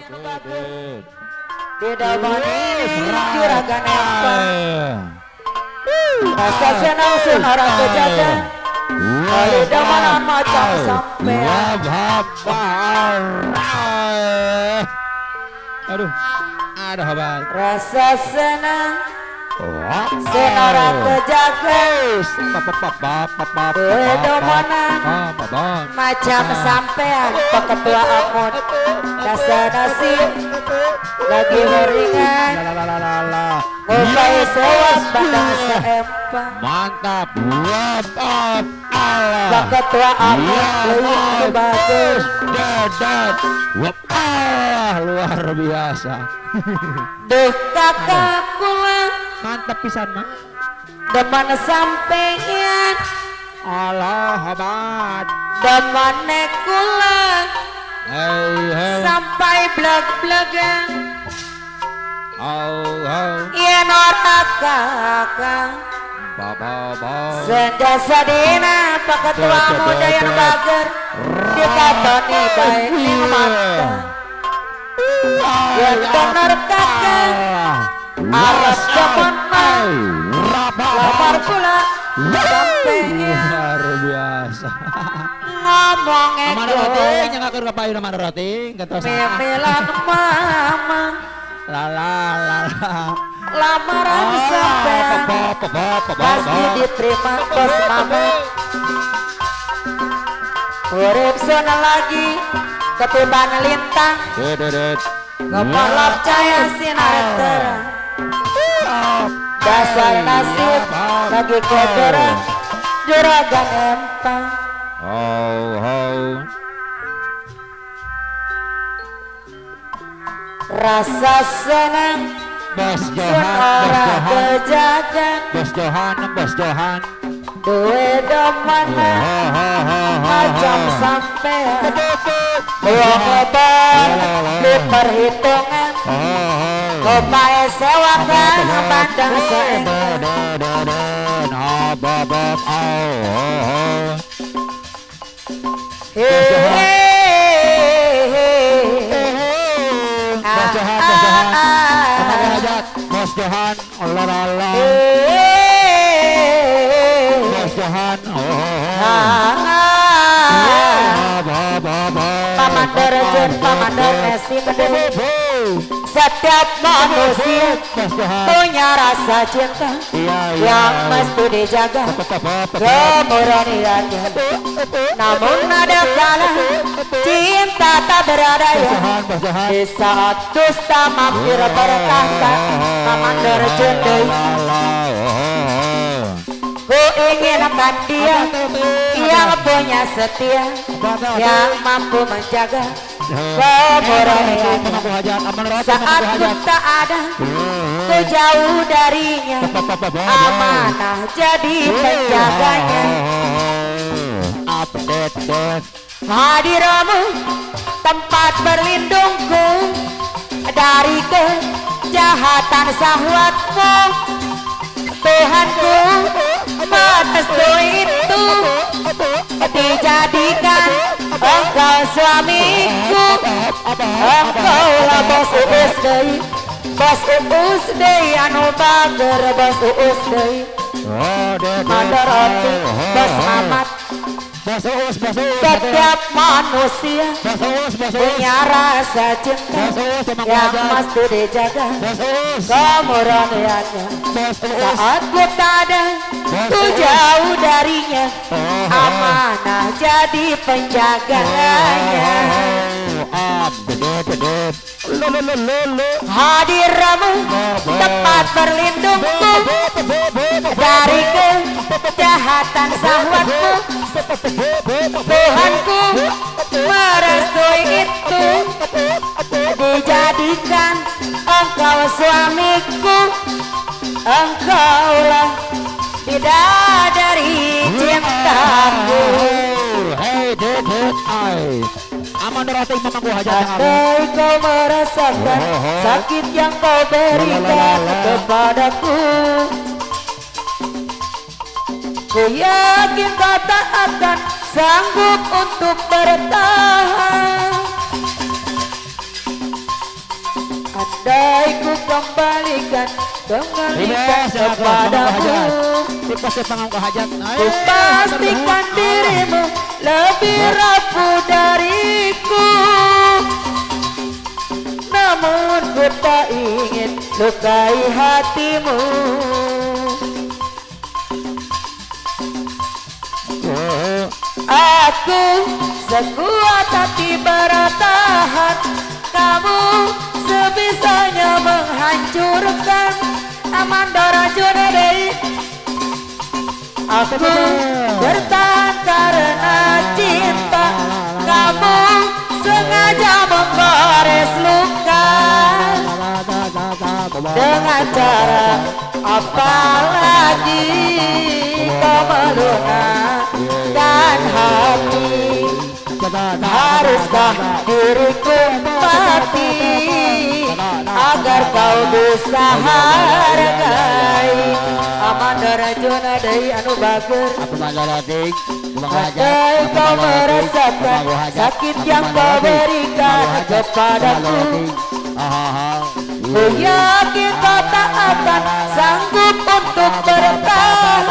anu bagus. Didamani juragan empang. Rasa senang sunara kejaga. Kali damanan macam sampean. Aduh, ada kabar. Rasa senang sunara kejaga. Damanan macam sampean. Pak Ketua Amon. Rasa nasib lagi beringan. Ngopai sewak bandang seempang. Mantap. Pak Ketua Amon lebih bagus. Dadat. Luar biasa. Duh kakak kula Mantap pisan mah. deman sampeyan. Allah abad. Demane kula Hey. sampai bleg-blegan. Oh. Yen ora kakak Baba. senja sadina Pak Ketua muda yang bager dikatoni baik ning mata. Yen bener kakak aras demen mah lamar kula sampeyan. Luar biasa. Ngomong Aman itu roti, nyangka ngapain aman roti? Kata saya. memilan mama La. lamaran sampean pasti diterima bos mama. Urip sana lagi ketiban lintang kepala cahaya sinar terang. Dasar nasib lagi kotoran juragan empang. Oh. Rasa senang Bos sunara kejagan. Bos Johan. Duwe demana macam sampean. Uang lebar diperhitungan. Kopae sewakan bandang seempang. Bos Johan, Allah. Bos Johan, Paman Derjun, Paman Dermesi setiap manusia punya rasa cinta yang mesti dijaga kemurniannya. Namun ada kala cinta tak berdaya di saat dusta mampir bertahta. Paman Derjun ku inginkan dia yang punya setia, yang mampu menjaga kemurnian. Saat ku tak ada, ku jauh darinya, amanah jadi penjaganya. Hadiranmu tempat berlindungku dari kejahatan syahwatmu. Tuhanku merestui itu, dijadikan engkau suamiku. Engkau lah bos uus deui, bos uus deui anu bager, bos uus deui. Mandarati bos amat. Setiap manusia punya rasa cinta yang mesti dijaga kemurniannya. Saat ku tak ada, ku jauh darinya, amanah jadi penjaganya. Hadirmu tempat berlindungku dari kejahatan syahwatmu. Tuhanku merestui itu, dijadikan engkau suamiku. Engkaulah bidadari cintaku. Aman Roti Mamangku Hajat. Andai kau merasakan sakit yang kau berikan kepadaku, ku yakin kau tak akan sanggup untuk bertahan. Andai ku kembalikan kembalikan kepadamu, Tipe pangangko hajat. ku pastikan dirimu lebih rapuh dariku. Namun ku tak ingin lukai hatimu. Aku sekuat hati bertahan, kamu sebisanya menghancurkan. Amandora Junedei. Aku bertahan karena cinta, kamu sengaja menggores luka. Dengan cara apa lagi kau melunakkan hati? Haruskah diriku mati agar kau bisa hargai? Amandora Junedei anu bager. Andai kau merasakan sakit yang kau berikan kepadaku, ku yakin kau tak akan sanggup untuk bertahan.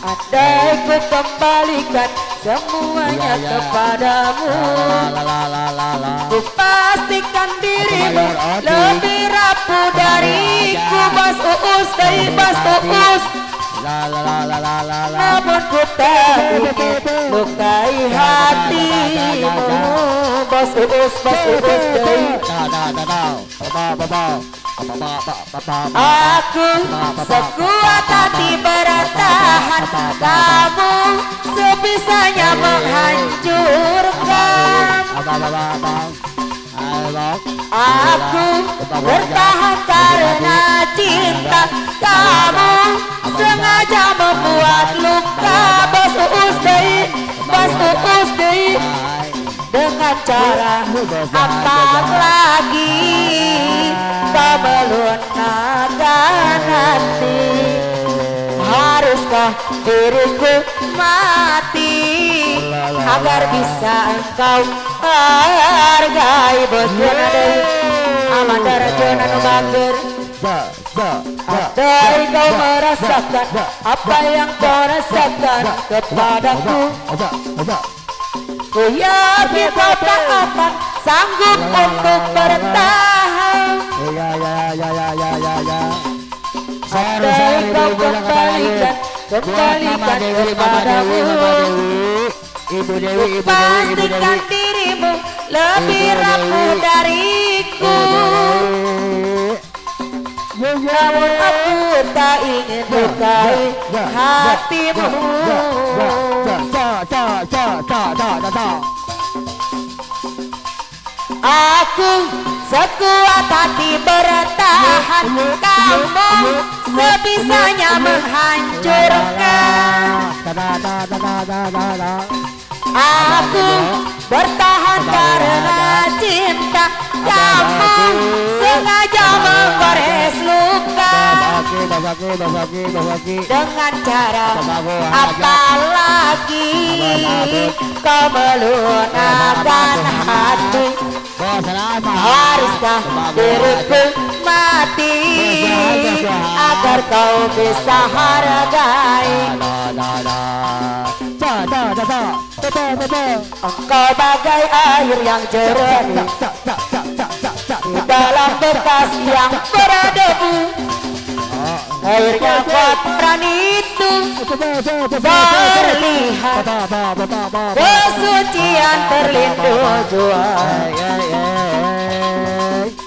Andai ku kembalikan semuanya kepadamu, ku pastikan dirimu lebih rapuh dariku. Bos Uus dari Bos Uus. Namun ku tak ingin lukai hatimu. Bos Uus dari. Aku sekuat hati bertahan, kamu sebisanya menghancurkan. Aku bertahan karena cinta, kamu sengaja membuat luka. Bos Uus deui. Dengan cara apa lagi kau melunakkan hati? Haruskah diriku mati agar bisa engkau hargai? Bos Junedei Amandora Junedei bager. Andai kau merasakan apa yang kau rasakan kepadaku, ku yakin kau tak akan sanggup untuk bertahan. Andai kau kembalikan kepadamu, ku pastikan dirimu lebih rapuh dariku. Namun aku tak ingin lukai hatimu. Aku sekuat hati bertahan, kamu sebisanya menghancurkan. Aku bertahan karena cinta, kamu sengaja menggores luka. Dengan cara apa lagi kau melunakkan hati? Haruskah diriku mati agar kau bisa hargai? Engkau bagai air yang jernih di dalam bekas yang berdebu. Airnya kotoran itu terlihat, kesucian terlindung jua.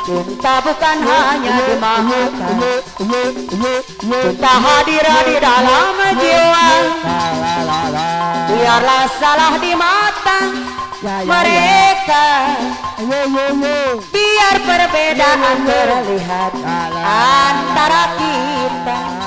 Cinta bukan hanya dimaukan, cinta hadir di dalam jiwa. Biarlah salah di mata mereka, biar perbedaan terlihat antara kita.